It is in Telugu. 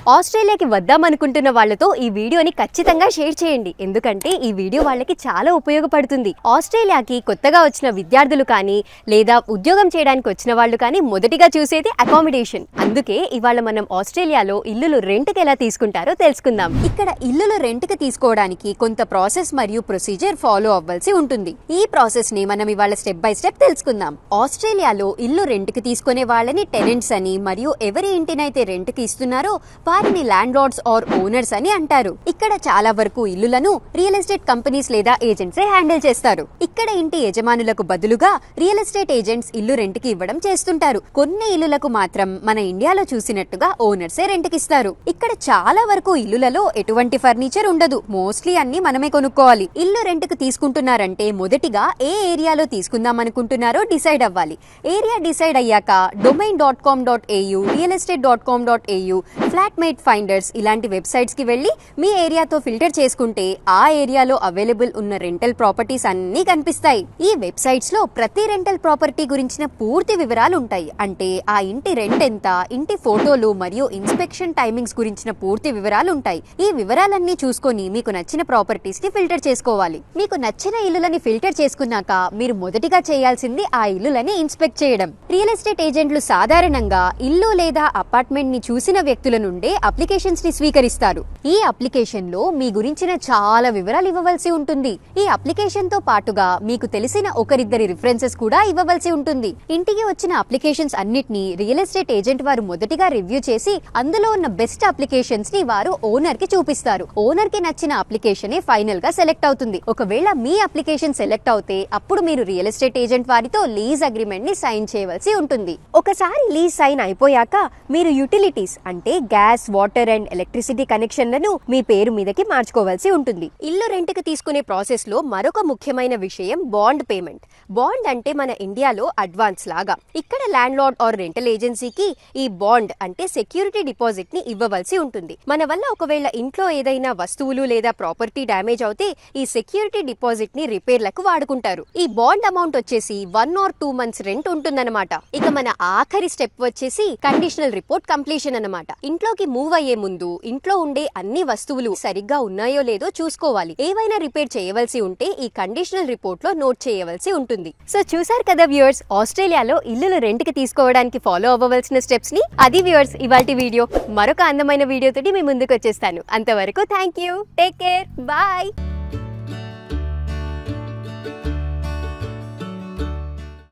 ఆస్ట్రేలియాకి వద్దామనుకుంటున్న వాళ్ళతో ఈ వీడియోని ఖచ్చితంగా షేర్ చేయండి, ఎందుకంటే ఈ వీడియో వాళ్ళకి చాలా ఉపయోగపడుతుంది. ఆస్ట్రేలియాకి కొత్తగా వచ్చిన విద్యార్థులు కానీ లేదా ఉద్యోగం చేయడానికి వచ్చిన వాళ్ళు కానీ మొదటిగా చూసేది అకామిడేషన్. అందుకే ఇవాళ మనం ఆస్ట్రేలియాలో ఇల్లులు రెంట్కి ఎలా తీసుకుంటారో తెలుసుకుందాం. ఇక్కడ ఇల్లులు రెంట్కి తీసుకోవడానికి కొంత ప్రాసెస్ మరియు ప్రొసీజర్ ఫాలో అవ్వాల్సి ఉంటుంది. ఈ ప్రాసెస్ ని మనం ఇవాళ స్టెప్ బై స్టెప్ తెలుసుకుందాం. ఆస్ట్రేలియాలో ఇల్లు రెంట్కి తీసుకునే వాళ్ళని టెనెంట్స్ అని మరియు ఎవరి ఇంటినైతే రెంట్కి ఇస్తున్నారో వారిని ల్యాండ్ లార్డ్స్ ఆర్ ఓనర్స్ అని అంటారు. ఇక్కడ చాలా వరకు ఇల్లులను రియల్ ఎస్టేట్ కంపెనీస్ లేదా ఏజెంట్సే హ్యాండిల్ చేస్తారు. ఇక్కడ ఇంటి యజమానులకు బదులుగా రియల్ ఎస్టేట్ ఏజెంట్స్ ఇల్లు రెంట్కి ఇవ్వడం చేస్తుంటారు. కొన్ని ఇల్లులకు మాత్రం మన ఇండియాలో చూసినట్టుగా ఓనర్సే రెంట్కి ఇస్తారు. ఇక్కడ చాలా వరకు ఇల్లులలో ఎటువంటి ఫర్నిచర్ ఉండదు, మోస్ట్లీ అన్ని మనమే కొనుక్కోవాలి. ఇల్లు రెంట్కి తీసుకుంటున్నారంటే మొదటిగా ఏ ఏరియాలో తీసుకుందాం అనుకుంటున్నారో డిసైడ్ అవ్వాలి. ఏరియా డిసైడ్ అయ్యాక domain.com.au, realestate.com.au, ఫ్లాట్మేట్ ఫైండర్స్ ఇలాంటి వెబ్సైట్స్ కి వెళ్లి మీ ఏరియాతో ఫిల్టర్ చేసుకుంటే ఆ ఏరియాలో అవైలబుల్ ఉన్న రెంటల్ ప్రాపర్టీస్ అన్ని కనిపిస్తాయి. ఈ వెబ్సైట్స్ లో ప్రతి రెంటల్ ప్రాపర్టీ గురించిన పూర్తి వివరాలు ఉంటాయి. అంటే ఆ ఇంటి రెంట్ ఎంత, ఇంటి ఫోటోలు మరియు ఇన్స్పెక్షన్ టైమింగ్స్ గురించిన పూర్తి వివరాలు ఉంటాయి. ఈ వివరాలన్నీ చూసుకొని మీకు నచ్చిన ప్రాపర్టీస్ ని ఫిల్టర్ చేసుకోవాలి. మీకు నచ్చిన ఇల్లులని ఫిల్టర్ చేసుకున్నాక మీరు మొదటిగా చేయాల్సింది ఆ ఇల్లులని ఇన్స్పెక్ట్ చేయడం. రియల్ ఎస్టేట్ ఏజెంట్లు సాధారణంగా ఇల్లు లేదా అపార్ట్మెంట్ ని చూసిన వ్యక్తుల నుండే అప్లికేషన్స్ ని స్వీకరిస్తారు. ఈ అప్లికేషన్ లో మీ గురించిన చాలా వివరాలు ఇవ్వవలసి ఉంటుంది. ఈ అప్లికేషన్ తో పాటుగా మీకు తెలిసిన ఒకరిద్దరి రిఫరెన్సెస్ కూడా ఇవ్వవలసి ఉంటుంది. ఇంటికి వచ్చిన అప్లికేషన్స్ అన్నిటిని రియల్ ఎస్టేట్ ఏజెంట్ వారు మొదటిగా రివ్యూ చేసి అందులో ఉన్న బెస్ట్ అప్లికేషన్స్ ని వారు ఓనర్ కి చూపిస్తారు. ఓనర్ కి నచ్చిన అప్లికేషన్ ఫైనల్ గా సెలెక్ట్ అవుతుంది. ఒకవేళ మీ అప్లికేషన్ సెలెక్ట్ అవుతే అప్పుడు మీరు రియల్ ఎస్టేట్ ఏజెంట్ వారితో లీజ్ అగ్రిమెంట్ ని సైన్ చేయవలసి ఉంటుంది. ఒకసారి లీజ్ సైన్ అయిపోయాక మీరు యూటిలిటీస్ అంటే గ్యాస్, వాటర్ అండ్ ఎలక్ట్రిసిటీ కనెక్షన్లను మీ పేరు మీదకి మార్చుకోవాల్సి ఉంటుంది. ఇల్లు రెంట్కి తీసుకునే ప్రాసెస్ లో మరొక ముఖ్యమైన విషయం బాండ్ పేమెంట్. బాండ్ అంటే మన ఇండియాలో అడ్వాన్స్ లాగా. ఇక్కడ ల్యాండ్ లార్డ్ ఆర్ రెంటల్ ఏజెన్సీకి ఈ బాండ్ అంటే సెక్యూరిటీ డిపాజిట్ ని ఇవ్వవలసి ఉంటుంది. మన వల్ల ఒకవేళ ఇంట్లో ఏదైనా వస్తువులు లేదా ప్రాపర్టీ డ్యామేజ్ అవుతే ఈ సెక్యూరిటీ డిపాజిట్ ని రిపేర్లకు వాడుకుంటారు. ఈ బాండ్ అమౌంట్ వచ్చేసి 1 or 2 months రెంట్ ఉంటుందన్నమాట. ఇక మన ఆఖరి స్టెప్ వచ్చేసి కండిషనల్ రిపోర్ట్ కంప్లీషన్ అన్నమాట. ఇంట్లోకి మూవ్ అయ్యే ముందు ఇంట్లో ఉండే అన్ని వస్తువులు సరిగ్గా ఉన్నాయో లేదో చూసుకోవాలి. ఏవైనా రిపేర్ చేయవలసి ఉంటే ఈ కండిషనల్ రిపోర్ట్ లో నోట్ చేయవలసి ఉంటుంది. సో చూసారు కదా వ్యూవర్స్, ఆస్ట్రేలియాలో ఇల్లులు రెంట్ కి తీసుకోవడానికి ఫాలో అవ్వవలసిన స్టెప్స్ ని. అది వ్యూవర్స్ ఇవాల్టి వీడియో. మరొక అందమైన వీడియోతోటి మీ ముందుకు వచ్చేస్తాను. అంతవరకు thank you, take care, bye.